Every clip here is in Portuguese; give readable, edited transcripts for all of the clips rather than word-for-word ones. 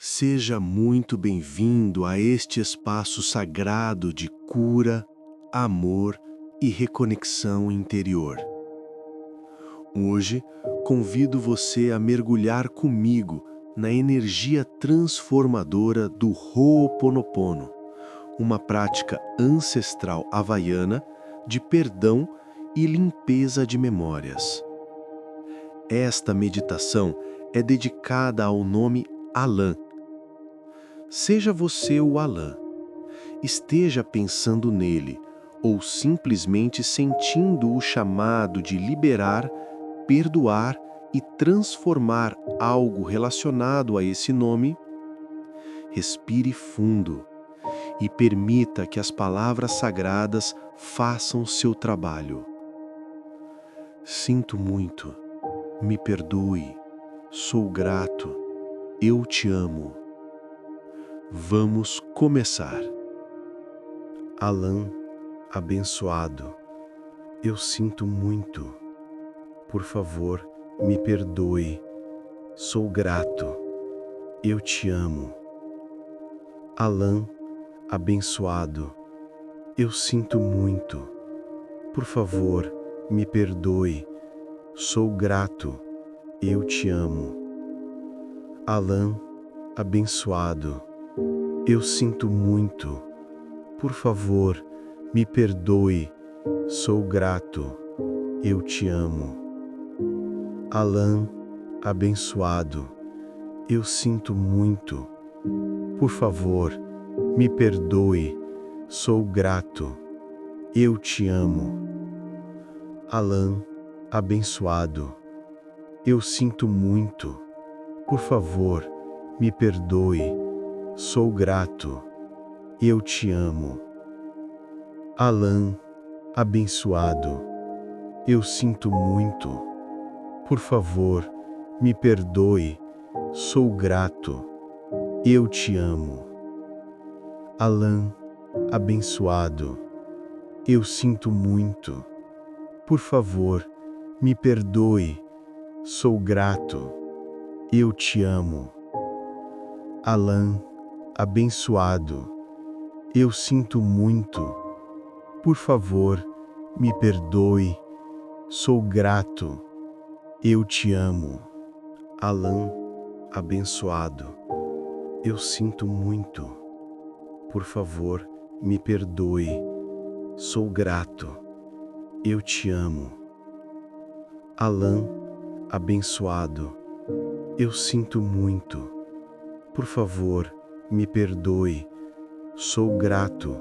Seja muito bem-vindo a este espaço sagrado de cura, amor e reconexão interior. Hoje, convido você a mergulhar comigo na energia transformadora do Ho'oponopono, uma prática ancestral havaiana de perdão e limpeza de memórias. Esta meditação é dedicada ao nome Alan. Seja você o Alan. Esteja pensando nele ou simplesmente sentindo o chamado de liberar, perdoar e transformar algo relacionado a esse nome. Respire fundo e permita que as palavras sagradas façam seu trabalho. Sinto muito, me perdoe, sou grato, eu te amo. Vamos começar. Alan, abençoado, eu sinto muito. Por favor, me perdoe. Sou grato. Eu te amo. Alan, abençoado, eu sinto muito. Por favor, me perdoe. Sou grato. Eu te amo. Alan, abençoado, eu sinto muito. Por favor, me perdoe. Sou grato. Eu te amo. Alan, abençoado, eu sinto muito. Por favor, me perdoe. Sou grato. Eu te amo. Alan, abençoado, eu sinto muito. Por favor, me perdoe. Sou grato. Eu te amo. Alan, abençoado, eu sinto muito. Por favor, me perdoe. Sou grato. Eu te amo. Alan, abençoado, eu sinto muito. Por favor, me perdoe. Sou grato. Eu te amo. Alan, abençoado, eu sinto muito. Por favor, me perdoe. Sou grato. Eu te amo. Alan, abençoado, eu sinto muito. Por favor, me perdoe. Sou grato. Eu te amo. Alan, abençoado, eu sinto muito. Por favor, me perdoe. Sou grato.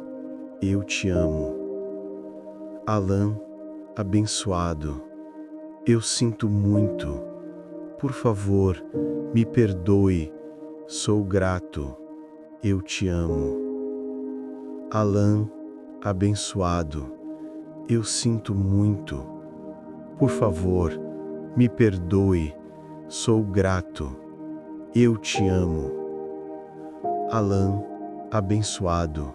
Eu te amo. Alan, abençoado, eu sinto muito. Por favor, me perdoe. Sou grato. Eu te amo. Alan, abençoado, eu sinto muito. Por favor, me perdoe. Sou grato. Eu te amo. Alan, abençoado,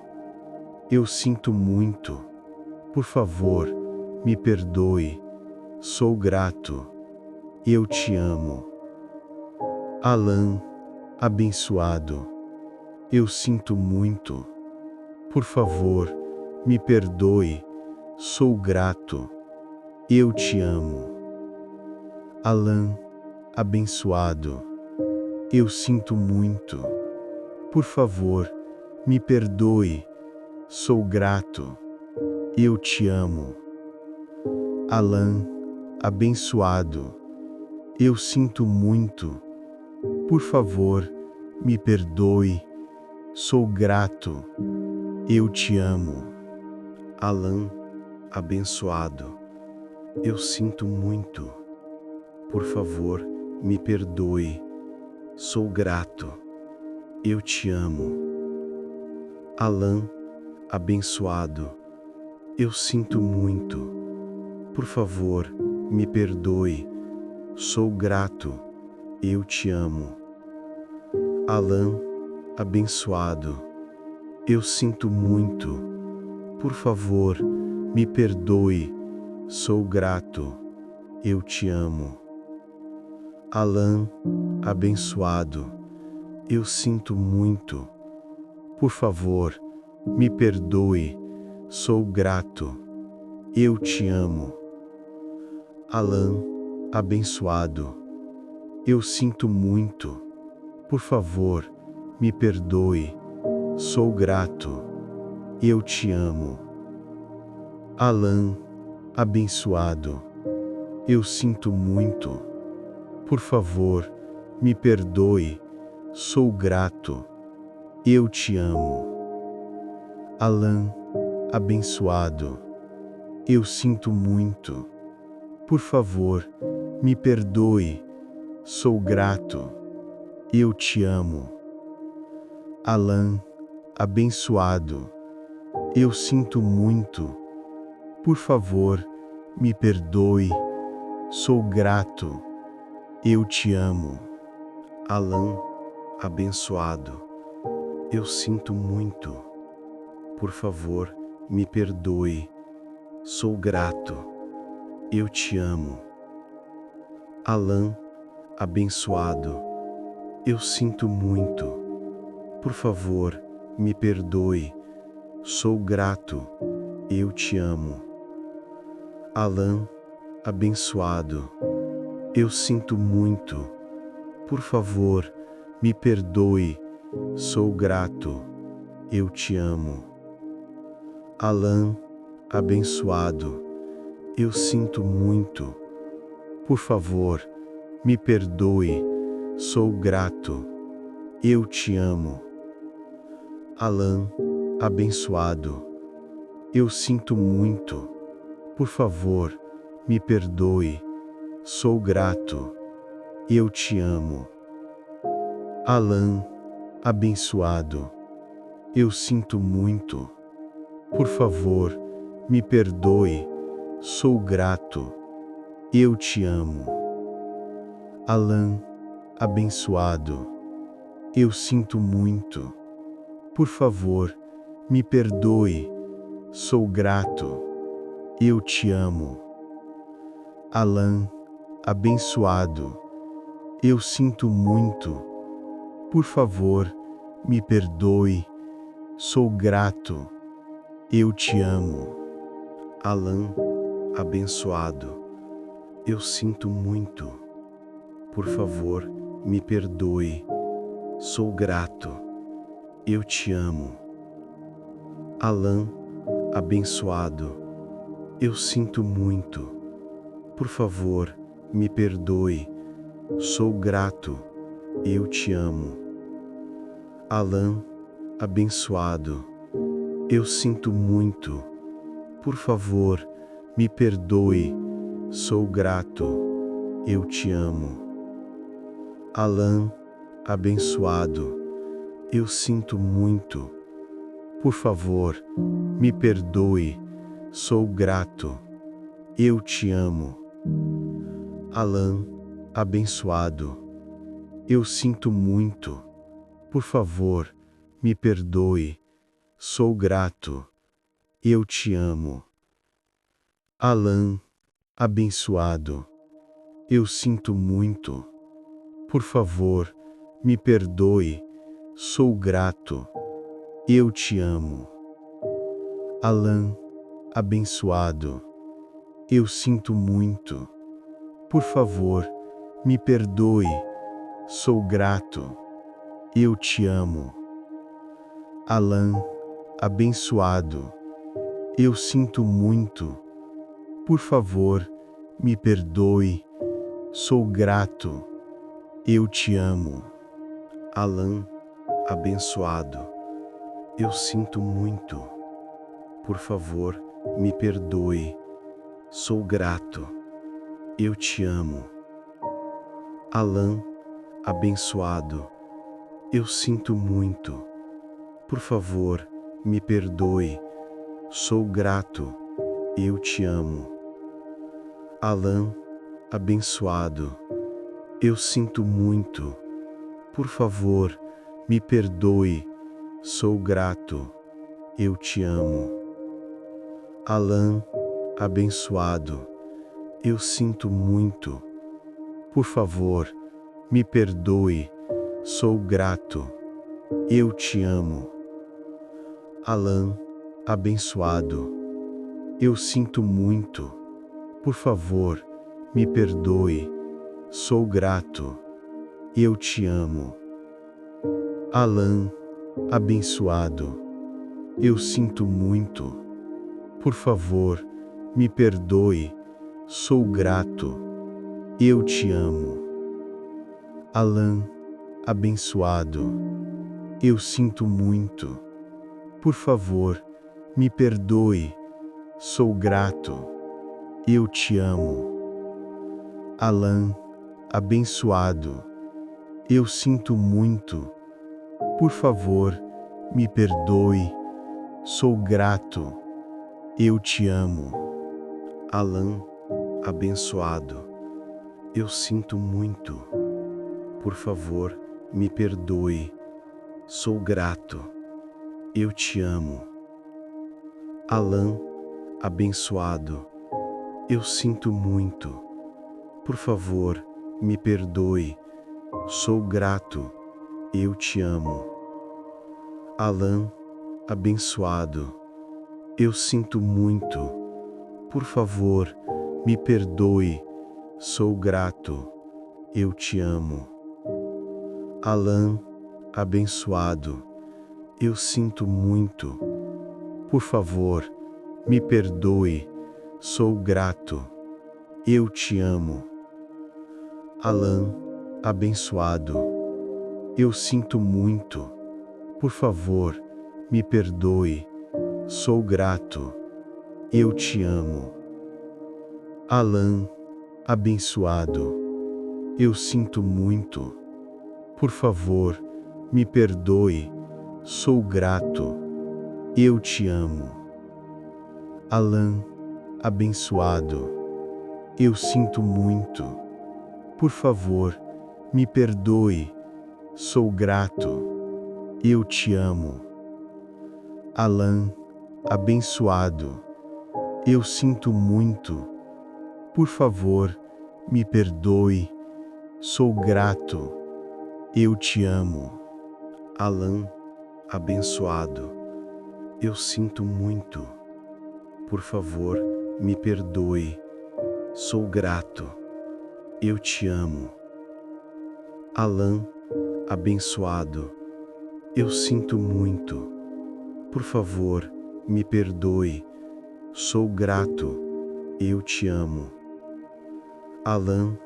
eu sinto muito. Por favor, me perdoe. Sou grato. Eu te amo. Alan, abençoado, eu sinto muito. Por favor, me perdoe. Sou grato. Eu te amo. Alan, abençoado, eu sinto muito. Por favor, me perdoe. Sou grato. Eu te amo. Alan, abençoado, eu sinto muito. Por favor, me perdoe. Sou grato. Eu te amo. Alan, abençoado, eu sinto muito. Por favor, me perdoe. Sou grato. Eu te amo. Alan, abençoado, eu sinto muito. Por favor, me perdoe. Sou grato. Eu te amo. Alan, abençoado, eu sinto muito. Por favor, me perdoe. Sou grato. Eu te amo. Alan, abençoado, Eu sinto muito. Por favor, me perdoe. Sou grato. Eu te amo. Alan, abençoado. Eu sinto muito. Por favor, me perdoe. Sou grato. Eu te amo. Alan, abençoado. Eu sinto muito. Por favor, me perdoe. Sou grato. Eu te amo. Alan, abençoado. Eu sinto muito. Por favor, me perdoe. Sou grato. Eu te amo. Alan, abençoado. Eu sinto muito. Por favor, me perdoe. Sou grato. Eu te amo. Alan, abençoado. Eu sinto muito. Por favor, me perdoe. Sou grato. Eu te amo. Alan, abençoado. Eu sinto muito. Por favor, me perdoe. Sou grato. Eu te amo. Alan, abençoado. Eu sinto muito. Por favor, me perdoe. Sou grato. Eu te amo. Alan, abençoado. Eu sinto muito. Por favor, me perdoe. Sou grato. Eu te amo. Alan, abençoado. Eu sinto muito. Por favor, me perdoe. Sou grato. Eu te amo. Alan, abençoado. Eu sinto muito. Por favor, me perdoe. Sou grato. Eu te amo. Alan, abençoado. Eu sinto muito. Por favor, me perdoe. Sou grato. Eu te amo. Alan, abençoado. Eu sinto muito. Por favor, me perdoe. Sou grato. Eu te amo. Alan, abençoado. Eu sinto muito. Por favor, me perdoe. Sou grato. Eu te amo. Alan, abençoado. Eu sinto muito. Por favor, me perdoe. Sou grato. Eu te amo. Alan, abençoado. Eu sinto muito. Por favor, me perdoe. Sou grato. Eu te amo. Alan, abençoado. Eu sinto muito. Por favor, me perdoe. Sou grato. Eu te amo. Alan, abençoado. Eu sinto muito. Por favor, me perdoe. Sou grato. Eu te amo. Alan, abençoado. Eu sinto muito. Por favor, me perdoe. Sou grato. Eu te amo. Alan, abençoado. Eu sinto muito. Por favor, me perdoe. Sou grato. Eu te amo. Alan, abençoado. Eu sinto muito. Por favor, me perdoe. Sou grato. Eu te amo. Alan, abençoado. Eu sinto muito. Por favor, me perdoe. Sou grato. Eu te amo. Alan, abençoado. Eu sinto muito. Por favor, me perdoe. Sou grato. Eu te amo. Alan, abençoado. Eu sinto muito. Por favor, me perdoe. Sou grato. Eu te amo. Alan, abençoado. Eu sinto muito. Por favor, me perdoe. sou grato, eu te amo. Alan, abençoado, eu sinto muito, por favor, me perdoe, sou grato, eu te amo. Alan, abençoado, eu sinto muito, por favor, me perdoe, sou grato, eu te amo. Alan, abençoado, eu sinto muito, por favor, me perdoe, sou grato, eu te amo. Alan, abençoado, eu sinto muito, por favor, me perdoe, sou grato, eu te amo. Alan, abençoado, eu sinto muito, por favor, me perdoe, sou grato, eu te amo. Alan, abençoado, eu sinto muito, por favor, me perdoe, sou grato, eu te amo. Alan, abençoado, eu sinto muito, por favor, me perdoe, sou grato, eu te amo. Alan, abençoado, eu sinto muito, por favor, me perdoe, sou grato, eu te amo. Alan, abençoado, eu sinto muito, por favor, me perdoe, sou grato, eu te amo. Alan, abençoado, eu sinto muito, por favor, me perdoe, sou grato, eu te amo. Alan, abençoado, eu sinto muito, por favor, me perdoe, sou grato, eu te amo. Alan, abençoado, eu sinto muito, por favor, me perdoe, sou grato, eu te amo. Alan, abençoado, eu sinto muito, por favor, me perdoe, sou grato, eu te amo. Alan, abençoado, eu sinto muito, por favor, me perdoe, sou grato, eu te amo. Alan,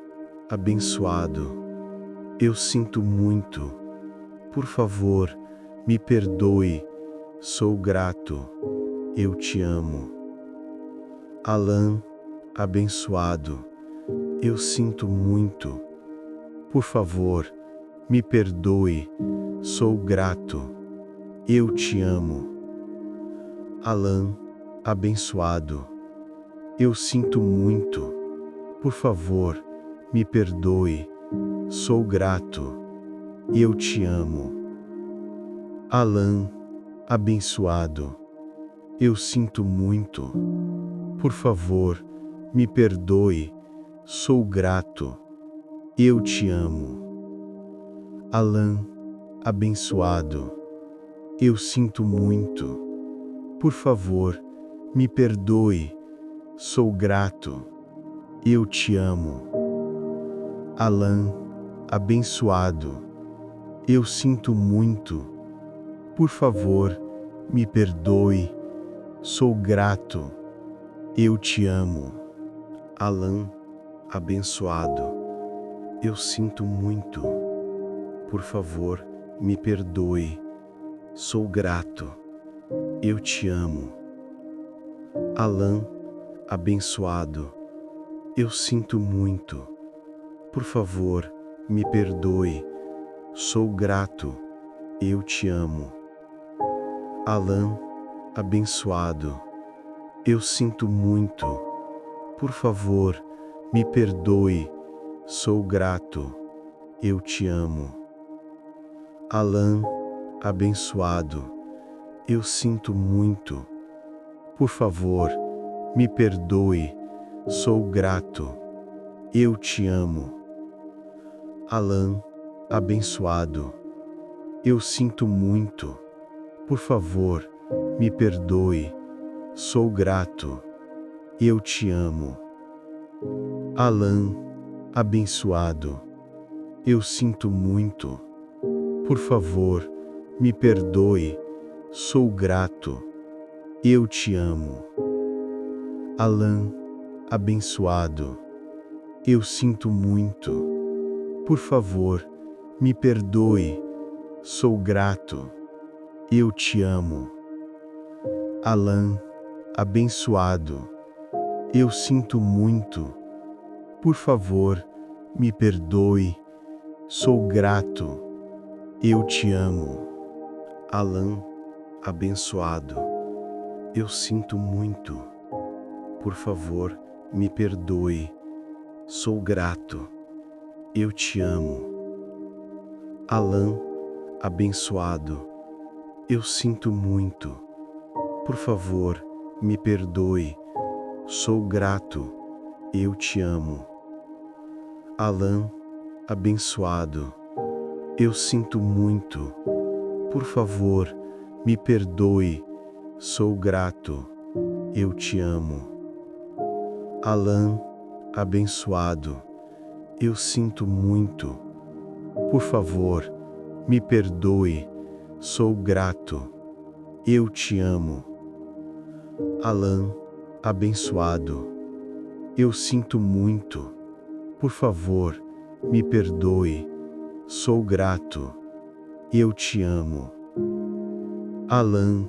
abençoado, eu sinto muito, por favor, me perdoe, sou grato, eu te amo. Alan, abençoado, eu sinto muito, por favor, me perdoe, sou grato, eu te amo. Alan, abençoado, eu sinto muito, por favor, me perdoe, sou grato, eu te amo. Alan, abençoado, eu sinto muito, por favor, me perdoe, sou grato, eu te amo. Alan, abençoado, eu sinto muito, por favor, me perdoe, sou grato, eu te amo. Alan, abençoado, eu sinto muito, por favor, me perdoe, sou grato, eu te amo. Alan, abençoado, eu sinto muito, por favor, me perdoe, sou grato, eu te amo. Alan, abençoado, eu sinto muito, por favor, me perdoe, sou grato, eu te amo. Alan, abençoado, eu sinto muito, por favor, me perdoe, sou grato, eu te amo. Alan, abençoado, eu sinto muito, por favor, me perdoe, sou grato, eu te amo. Alan, abençoado, eu sinto muito. Por favor, me perdoe. Sou grato. Eu te amo. Alan, abençoado, eu sinto muito. Por favor, me perdoe. Sou grato. Eu te amo. Alan, abençoado, eu sinto muito. Por favor, me perdoe. Sou grato. Eu te amo. Alan, abençoado, eu sinto muito. Por favor, me perdoe. Sou grato. Eu te amo. Alan, abençoado, eu sinto muito. Por favor, me perdoe. Sou grato. Eu te amo. Alan, abençoado, eu sinto muito. Por favor, me perdoe. Sou grato. Eu te amo. Alan, abençoado, eu sinto muito. Por favor, me perdoe. Sou grato. Eu te amo. Alan, abençoado, eu sinto muito. Por favor, me perdoe. Sou grato. Eu te amo. Alan, abençoado, eu sinto muito. Por favor, me perdoe. Sou grato. Eu te amo. Alan,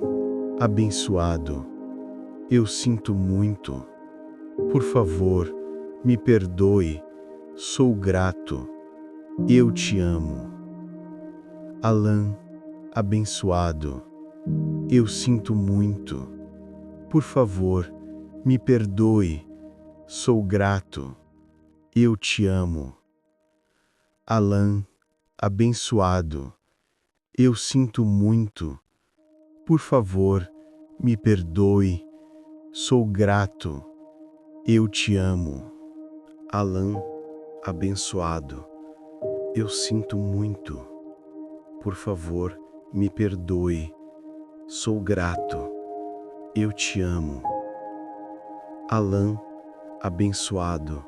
abençoado, eu sinto muito. Por favor, me perdoe. Sou grato. Eu te amo. Alan, abençoado, eu sinto muito. Por favor, me perdoe. Sou grato. Eu te amo. Alan, abençoado, eu sinto muito. Por favor, me perdoe. Sou grato. Eu te amo. Alan, abençoado, eu sinto muito. Por favor, me perdoe. Sou grato. Eu te amo. Alan, abençoado,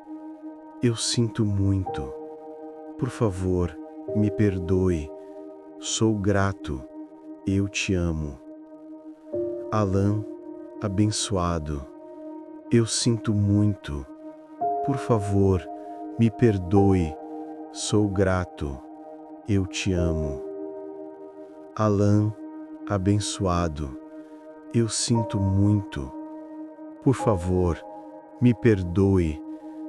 eu sinto muito. Por favor, me perdoe. Sou grato. Eu te amo. Alan, abençoado, eu sinto muito. Por favor, me perdoe. Sou grato. Eu te amo. Alan, abençoado, eu sinto muito. Por favor, me perdoe.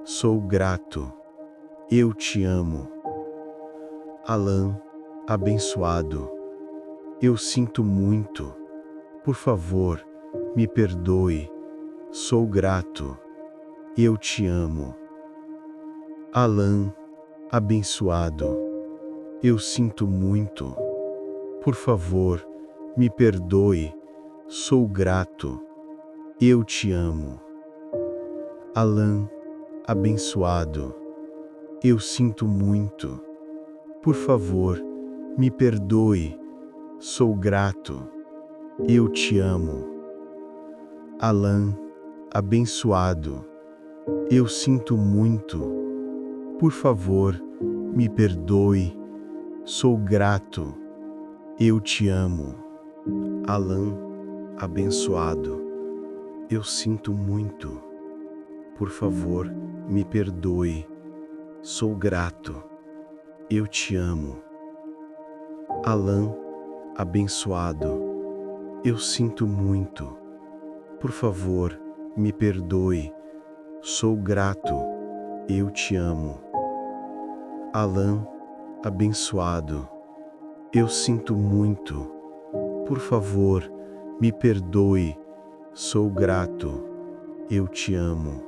Sou grato. Eu te amo. Alan, abençoado, eu sinto muito. Por favor, me perdoe. Sou grato. Eu te amo. Alan, abençoado, eu sinto muito. Por favor, me perdoe. Sou grato. Eu te amo. Alan, abençoado, eu sinto muito. Por favor, me perdoe. Sou grato. Eu te amo. Alan, abençoado, eu sinto muito. Por favor, me perdoe. Sou grato. Eu te amo. Alan, abençoado, eu sinto muito. Por favor, me perdoe. Sou grato. Eu te amo. Alan, abençoado, eu sinto muito. Por favor, me perdoe. Sou grato. Eu te amo. Alan, abençoado, eu sinto muito. Por favor, me perdoe. Sou grato. Eu te amo.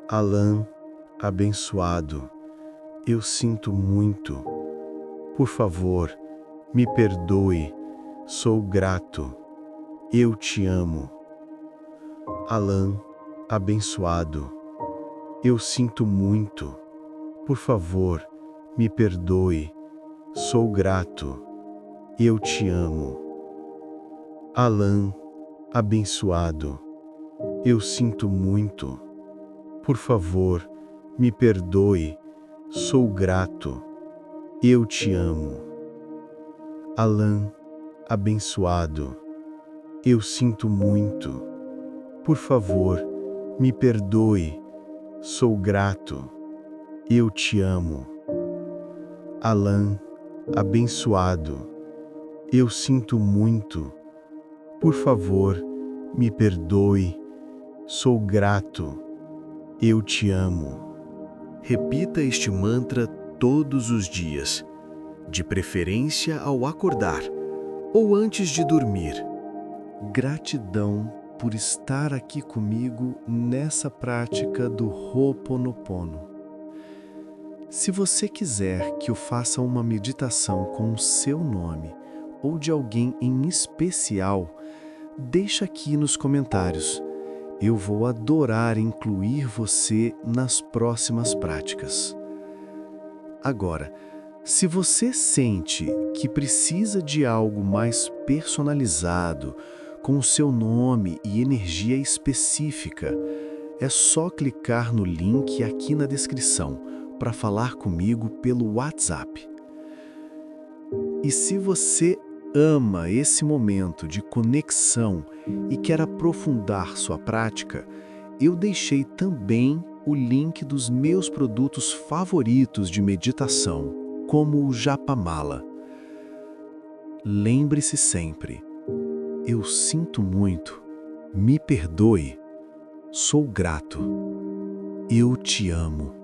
Alan, abençoado, eu sinto muito. Por favor, me perdoe. Sou grato. Eu te amo. Alan, abençoado, eu sinto muito. Por favor, me perdoe, sou grato, eu te amo. Alan, abençoado, eu sinto muito. Por favor, me perdoe, sou grato, eu te amo. Alan, abençoado, eu sinto muito. Por favor, me perdoe, sou grato, eu te amo. Alan, abençoado, eu sinto muito. Por favor, me perdoe, sou grato, eu te amo. Repita este mantra todos os dias, de preferência ao acordar ou antes de dormir. Gratidão por estar aqui comigo nessa prática do Ho'oponopono. Se você quiser que eu faça uma meditação com o seu nome ou de alguém em especial, deixa aqui nos comentários. Eu vou adorar incluir você nas próximas práticas. Agora, se você sente que precisa de algo mais personalizado, com o seu nome e energia específica, é só clicar no link aqui na descrição para falar comigo pelo WhatsApp. E se você ama esse momento de conexão e quer aprofundar sua prática, eu deixei também o link dos meus produtos favoritos de meditação, como o Japamala. Lembre-se sempre, eu sinto muito, me perdoe, sou grato, eu te amo.